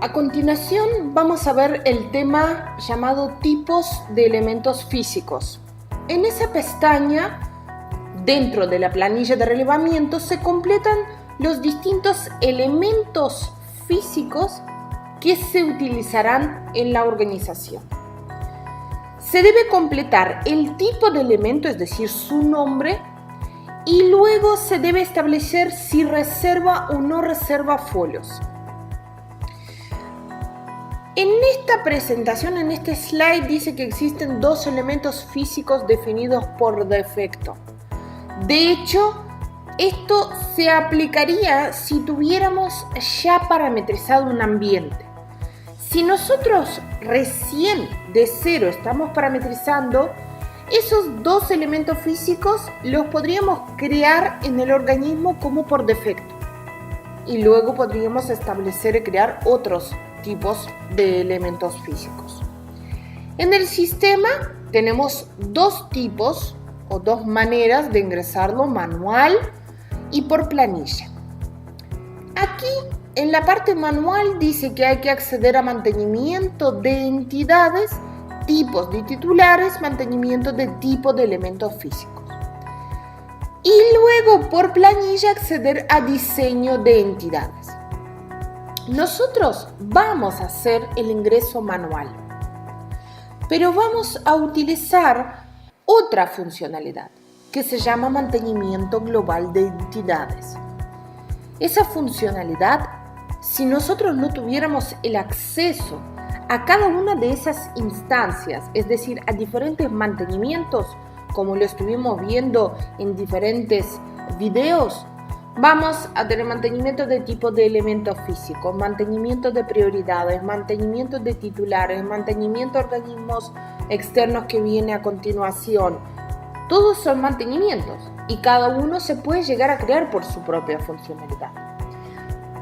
A continuación vamos a ver el tema llamado tipos de elementos físicos. En esa pestaña, dentro de la planilla de relevamiento, se completan los distintos elementos físicos que se utilizarán en la organización. Se debe completar el tipo de elemento, es decir, su nombre, y luego se debe establecer si reserva o no reserva folios. En esta presentación, en este slide, dice que existen dos elementos físicos definidos por defecto. De hecho, esto se aplicaría si tuviéramos ya parametrizado un ambiente. Si nosotros recién de cero estamos parametrizando, esos dos elementos físicos los podríamos crear en el organismo como por defecto. Y luego podríamos establecer y crear otros tipos de elementos físicos. En el sistema tenemos dos tipos o dos maneras de ingresarlo: manual y por planilla. Aquí en la parte manual dice que hay que acceder a mantenimiento de entidades, tipos de titulares, mantenimiento de tipo de elementos físicos. Y luego por planilla acceder a diseño de entidades. Nosotros vamos a hacer el ingreso manual, pero vamos a utilizar otra funcionalidad que se llama mantenimiento global de entidades. Esa funcionalidad, si nosotros no tuviéramos el acceso a cada una de esas instancias, es decir, a diferentes mantenimientos, como lo estuvimos viendo en diferentes videos, vamos a tener mantenimiento de tipo de elementos físicos, mantenimiento de prioridades, mantenimiento de titulares, mantenimiento de organismos externos que viene a continuación. Todos son mantenimientos y cada uno se puede llegar a crear por su propia funcionalidad.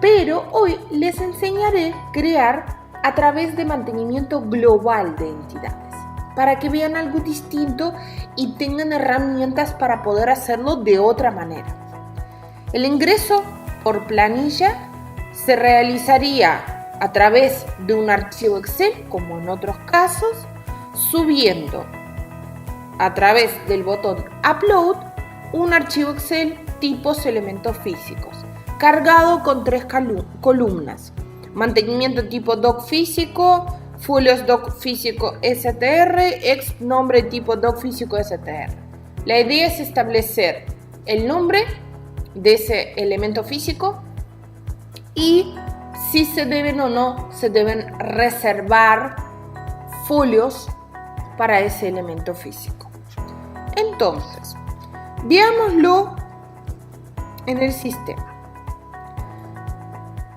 Pero hoy les enseñaré a crear a través de mantenimiento global de entidades, para que vean algo distinto y tengan herramientas para poder hacerlo de otra manera. El ingreso por planilla se realizaría a través de un archivo Excel, como en otros casos, subiendo a través del botón Upload un archivo Excel tipos elementos físicos, cargado con 3 columnas: mantenimiento tipo doc físico, folios doc físico STR, ex nombre tipo doc físico STR. La idea es establecer el nombre de ese elemento físico y si se deben o no se deben reservar folios para ese elemento físico. Entonces, veámoslo en el sistema.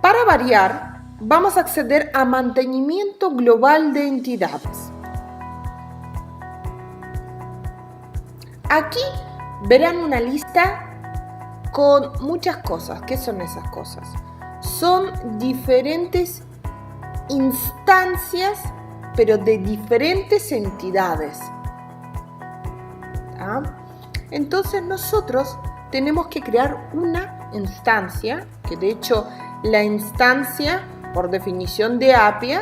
Para variar, vamos a acceder a mantenimiento global de entidades. Aquí verán una lista con muchas cosas. ¿Qué son esas cosas? Son diferentes instancias, pero de diferentes entidades. Entonces nosotros tenemos que crear una instancia, que de hecho la instancia, por definición de Apia,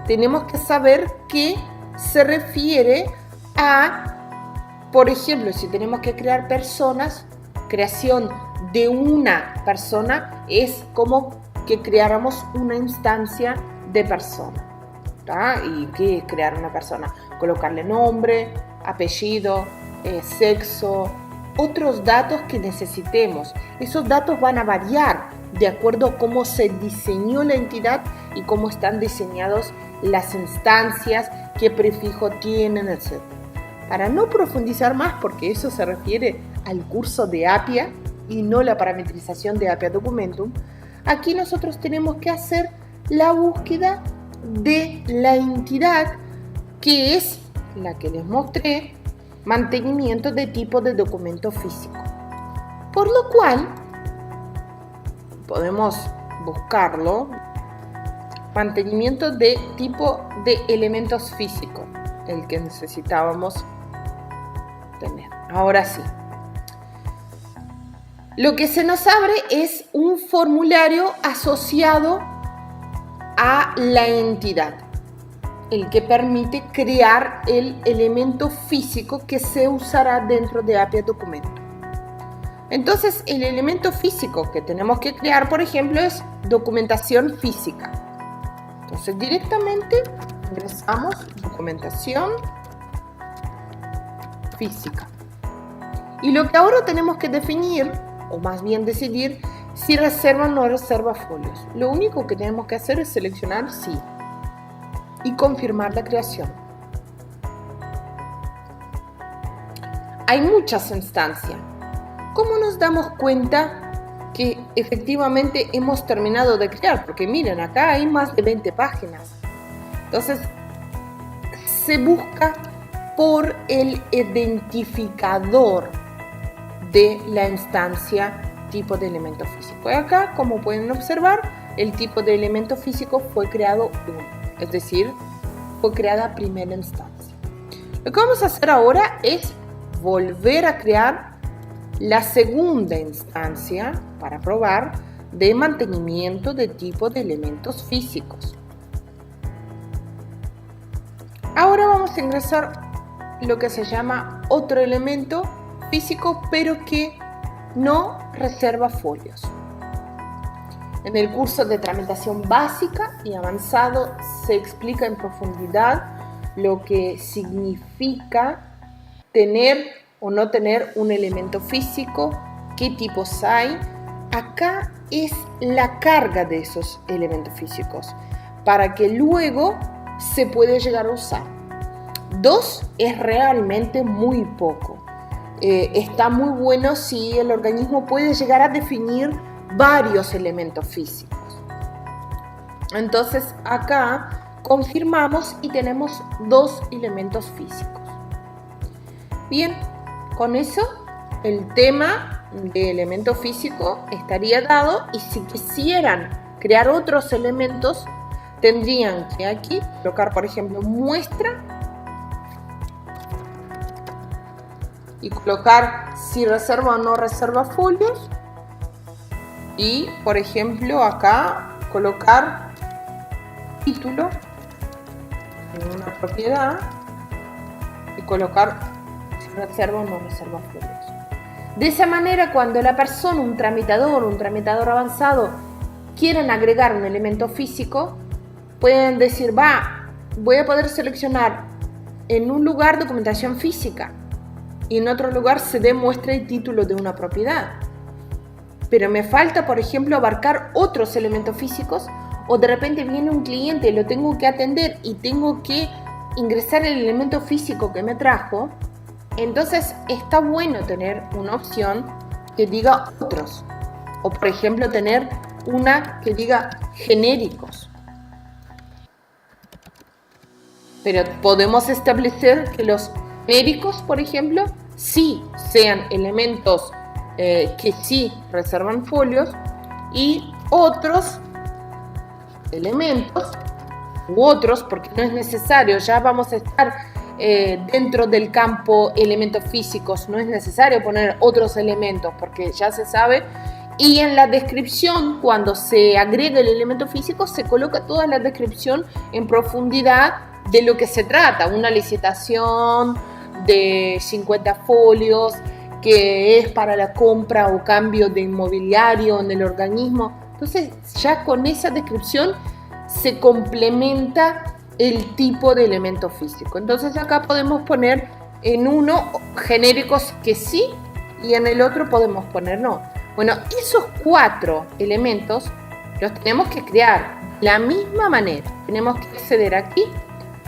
tenemos que saber que se refiere a, por ejemplo, si tenemos que crear personas, creación de una persona es como que creáramos una instancia de persona. ¿Y qué es crear una persona? Colocarle nombre, apellido, sexo, otros datos que necesitemos. Esos datos van a variar de acuerdo a cómo se diseñó la entidad y cómo están diseñadas las instancias, qué prefijo tienen, etc. Para no profundizar más, porque eso se refiere al curso de Apia y no la parametrización de Apia Documentum, aquí nosotros tenemos que hacer la búsqueda de la entidad, que es la que les mostré, mantenimiento de tipo de documento físico. Por lo cual, podemos buscarlo, mantenimiento de tipo de elementos físicos, el que necesitábamos tener. Ahora sí. Lo que se nos abre es un formulario asociado a la entidad, el que permite crear el elemento físico que se usará dentro de API Documento. Entonces, el elemento físico que tenemos que crear, por ejemplo, es documentación física. Entonces, directamente ingresamos documentación física. Y lo que ahora tenemos que definir, o más bien decidir, si reserva o no reserva folios. Lo único que tenemos que hacer es seleccionar sí y confirmar la creación. Hay muchas instancias. ¿Cómo nos damos cuenta que efectivamente hemos terminado de crear? Porque miren, acá hay más de 20 páginas. Entonces, se busca por el identificador de la instancia tipo de elemento físico. Y acá, como pueden observar, el tipo de elemento físico fue creado 1, es decir, fue creada primera instancia. Lo que vamos a hacer ahora es volver a crear la segunda instancia para probar de mantenimiento de tipo de elementos físicos. Ahora vamos a ingresar lo que se llama otro elemento físico, pero que no reserva folios. En el curso de tramitación básica y avanzado se explica en profundidad lo que significa tener o no tener un elemento físico, qué tipos hay. Acá es la carga de esos elementos físicos para que luego se puede llegar a usar. 2 es realmente muy poco. Está muy bueno si el organismo puede llegar a definir varios elementos físicos. Entonces acá confirmamos y tenemos 2 elementos físicos. Bien, con eso el tema de elemento físico estaría dado, y si quisieran crear otros elementos tendrían que aquí colocar, por ejemplo, muestra y colocar si reserva o no reserva folios, y por ejemplo acá colocar título en una propiedad y colocar si reserva o no reserva folios. De esa manera, cuando la persona, un tramitador avanzado, quieren agregar un elemento físico, pueden decir, voy a poder seleccionar en un lugar documentación física y en otro lugar se dé muestra y título de una propiedad. Pero me falta, por ejemplo, abarcar otros elementos físicos, o de repente viene un cliente y lo tengo que atender y tengo que ingresar el elemento físico que me trajo. Entonces está bueno tener una opción que diga otros, o por ejemplo tener una que diga genéricos. Pero podemos establecer que los genéricos, por ejemplo, sí sean elementos que sí reservan folios, y otros elementos u otros, porque no es necesario, ya vamos a estar dentro del campo elementos físicos, no es necesario poner otros elementos porque ya se sabe, y en la descripción, cuando se agrega el elemento físico, se coloca toda la descripción en profundidad de lo que se trata, una licitación de 50 folios que es para la compra o cambio de inmobiliario en el organismo. Entonces ya con esa descripción se complementa el tipo de elemento físico. Entonces acá podemos poner en uno genéricos que sí y en el otro podemos poner no. Bueno, esos 4 elementos los tenemos que crear de la misma manera. Tenemos que acceder aquí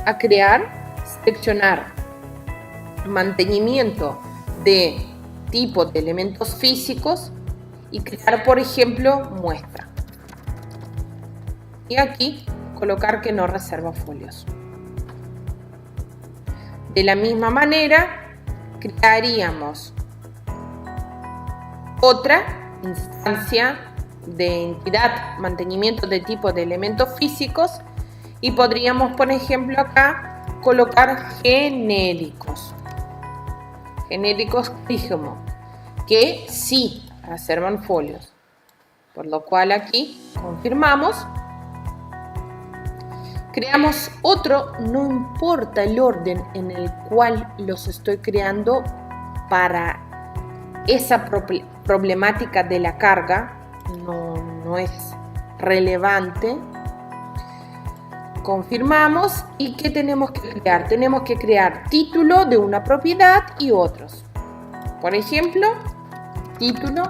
a crear, seleccionar mantenimiento de tipo de elementos físicos y crear, por ejemplo, muestra. Y aquí colocar que no reserva folios. De la misma manera, crearíamos otra instancia de entidad, mantenimiento de tipo de elementos físicos, y podríamos, por ejemplo, acá colocar genéricos. Genéricos, dijimos, que sí reservan folios. Por lo cual aquí confirmamos Creamos otro, no importa el orden en el cual los estoy creando para esa problemática de la carga, no es relevante. Confirmamos. ¿Y qué tenemos que crear? Tenemos que crear título de una propiedad y otros. Por ejemplo, título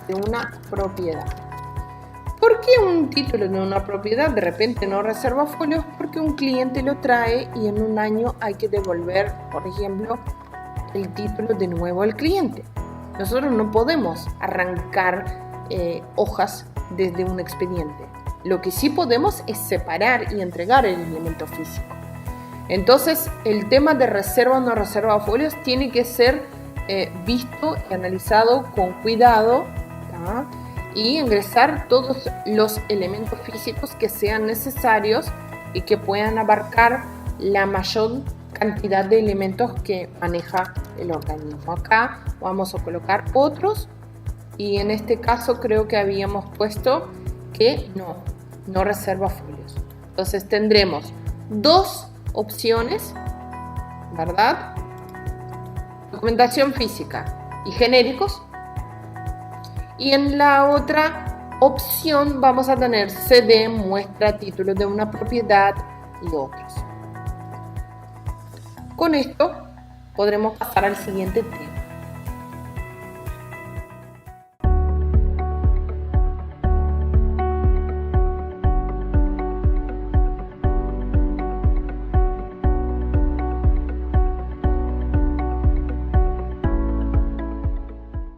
de una propiedad. ¿Por qué un título de una propiedad de repente no reserva folios? Porque un cliente lo trae y en un año hay que devolver, por ejemplo, el título de nuevo al cliente. Nosotros no podemos arrancar hojas desde un expediente. Lo que sí podemos es separar y entregar el elemento físico. Entonces, el tema de reserva o no reserva folios tiene que ser visto y analizado con cuidado, ¿tá? Y ingresar todos los elementos físicos que sean necesarios y que puedan abarcar la mayor cantidad de elementos que maneja el organismo. Acá vamos a colocar otros y en este caso creo que habíamos puesto que no reserva folios. Entonces tendremos dos opciones, ¿verdad? Documentación física y genéricos. Y en la otra opción vamos a tener CD, muestra, títulos de una propiedad y otros. Con esto podremos pasar al siguiente tema.